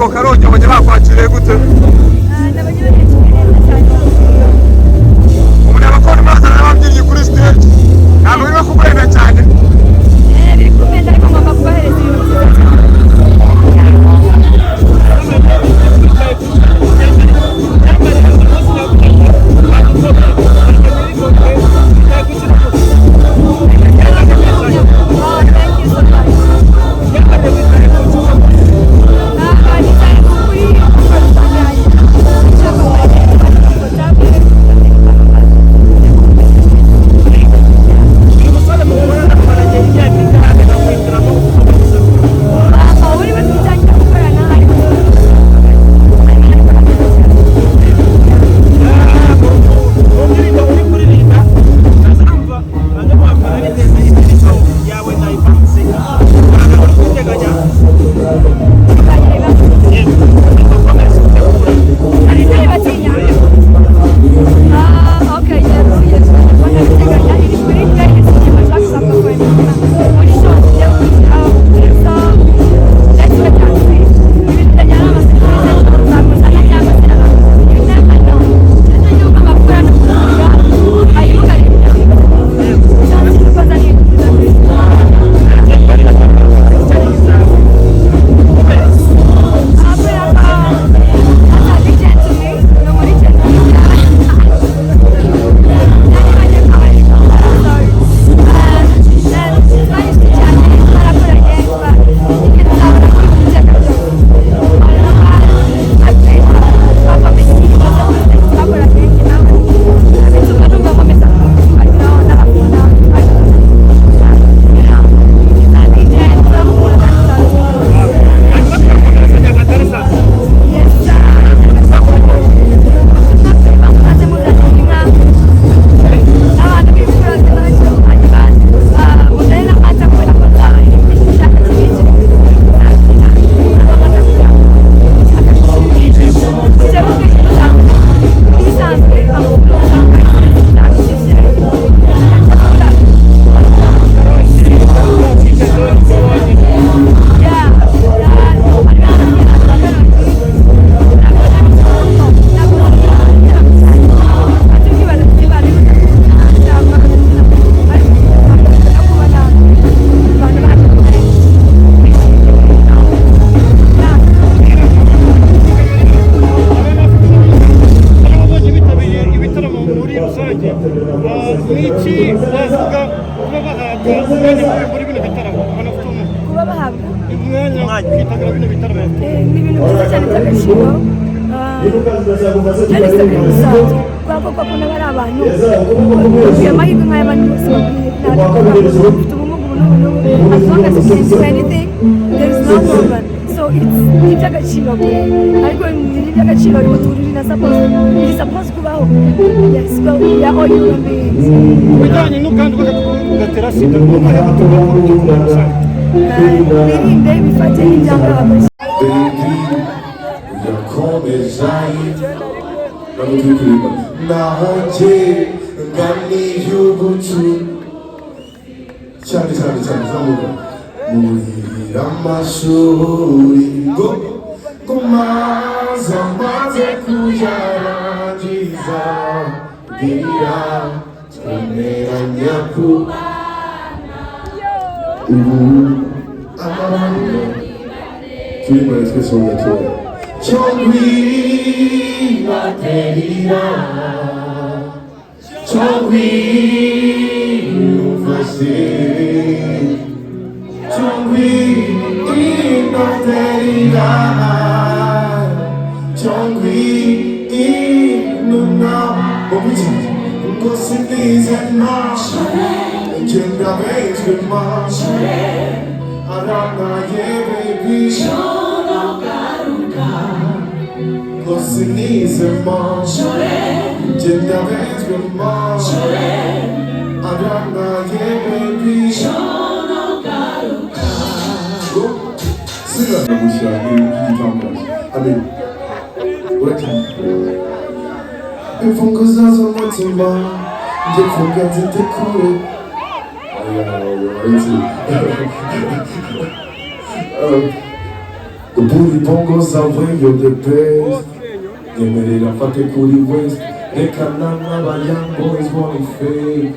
ngo Karongi abanye bakwakiriye gute? Umuntu abakora maze n'ababyinnyi kuri stage ntabwo biba kukwenda cyane. Biri kumenda ariko ngomba kubahereza ibintu byiza cyane. Buri bongo zawe you're the best. Nyemerera mfate kuri west. Rekana n'aba young boys want fake.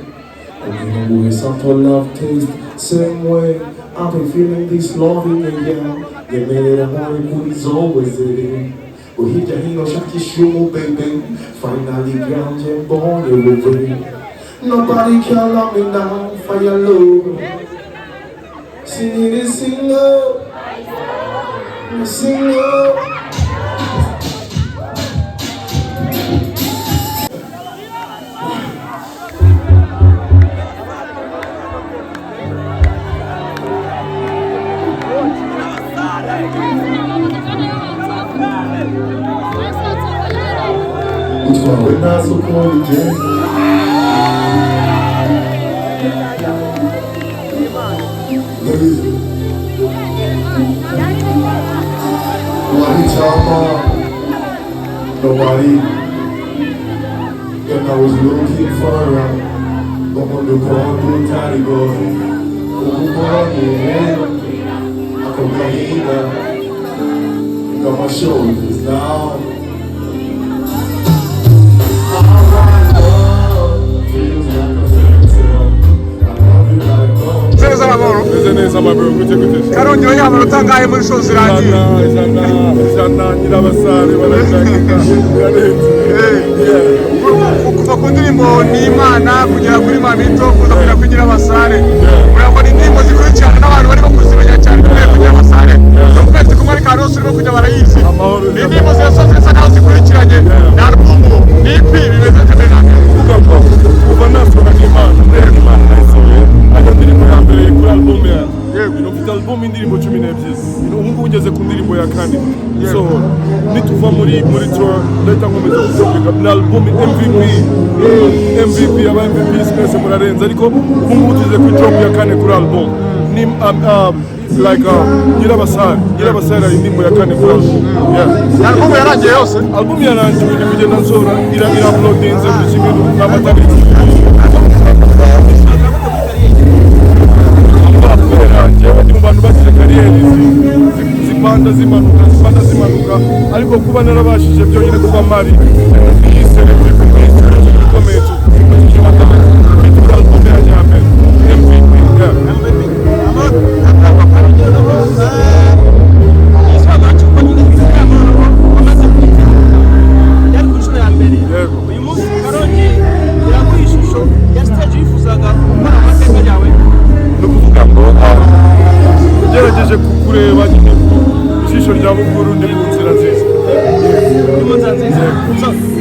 Ubwira nguhe sample love taste. Same way I've been feeling this loving again. Nyemerera nkore kuri zowe ziri. Uhirya hino shakisha baby. Finally ganje mbonye wowe. Nobody can love me now for your love. Sing it, sing up. Sing up. Utwawe nazo uko bigenda. Nobody talk nobody. And I was looking for como do Kirarikoze. A cocaína got my shoulders down. Neza amahoro. Neza amahoro gute gute. Karongi yaba Batanga muri show zirangiye. Ijana nyirabasare barashaka. Kuva ku ndirimbo n'Imana kugera kuri Mamito kuza kujya kugira abasare. Urabona indirimbo zikurikirana n'abantu bari bakuzimenya cyane kugira abasare. Ukwezi kumwe ari Karosi urimo kujya barayizi. Indirimbo zirasoze zisa naho zikurikiranye. Na album EP bimeze neza. Kuva nasura n'Imana nayisohoye. Ajya ndirimbo ya mbere kuri album ya. Mfite album indirimbo 12. Ubu ngubu ngeze ku ndirimbo ya kane. So nituva muri tour leta nkomeza kuzopiga na album MVP aba MVP mwese murarenza ariko ubu ngubu tugeze ku drop ya kane kuri album ni like nyirabasare ari indirimbo ya kane kuri album. Album yarangiye yose. Album yarangiye ndi kugenda nsora ira uploadinze muri kimwe n'amatariki. Abandi mu bantu bagize kariyeri zipanda zimanuka ariko kuba narabashije byonyine kuba mari iyi celebrity ikomeye ugerageje kukureba nyine ijisho rya bukuru ndi mu nzira nziza.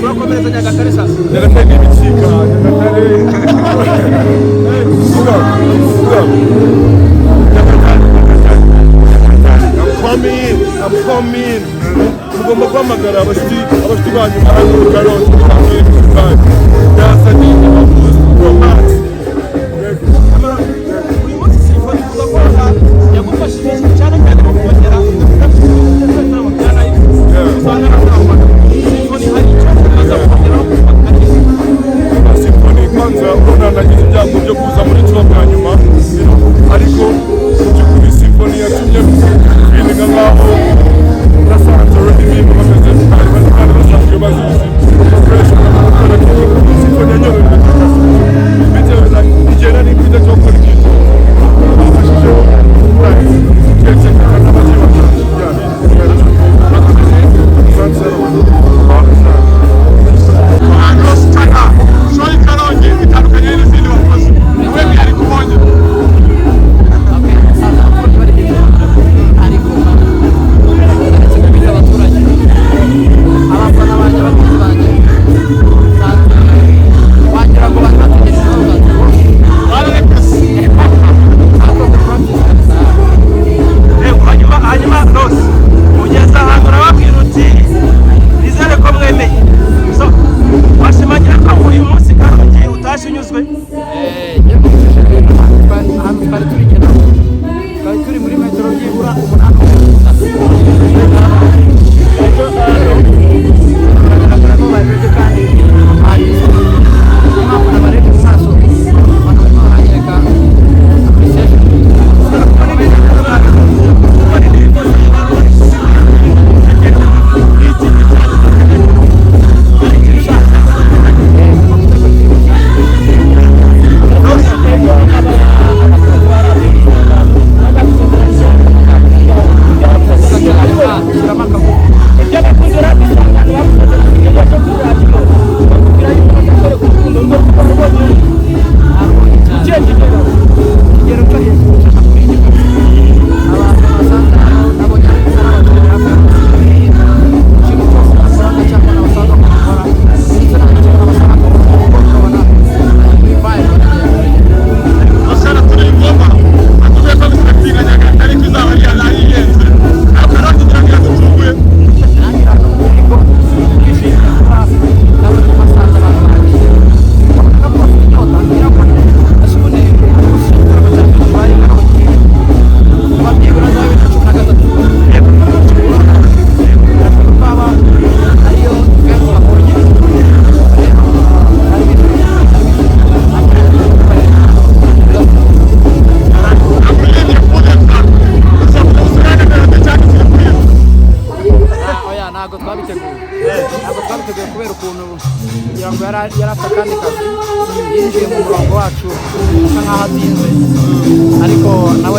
Turakomereza Nyagatare sasa. Nyagatare n'ibicika Nyagatare. I'm coming. Tugomba guhamagara abashiti banyu hano mu Karongi kandi yazanye abavuzi romance. Uyu munsi Symphony tugakora yagufashije cyane cyane mu kongera Symphony kwanza ubona nagize ibyago byo kuza muri tour bwa nyuma ariko by'ukuri Symphony yatumye feeling nkaho nasanze ibintu bameze kandi basanzwe bazizi fresh Symphony yanyobewe bitewe na igera n'ibyo cyo gukora ikintu bafashije yari afite akandi kazi yinjiye mu murongo wacu asa nkaho atinze ariko nawe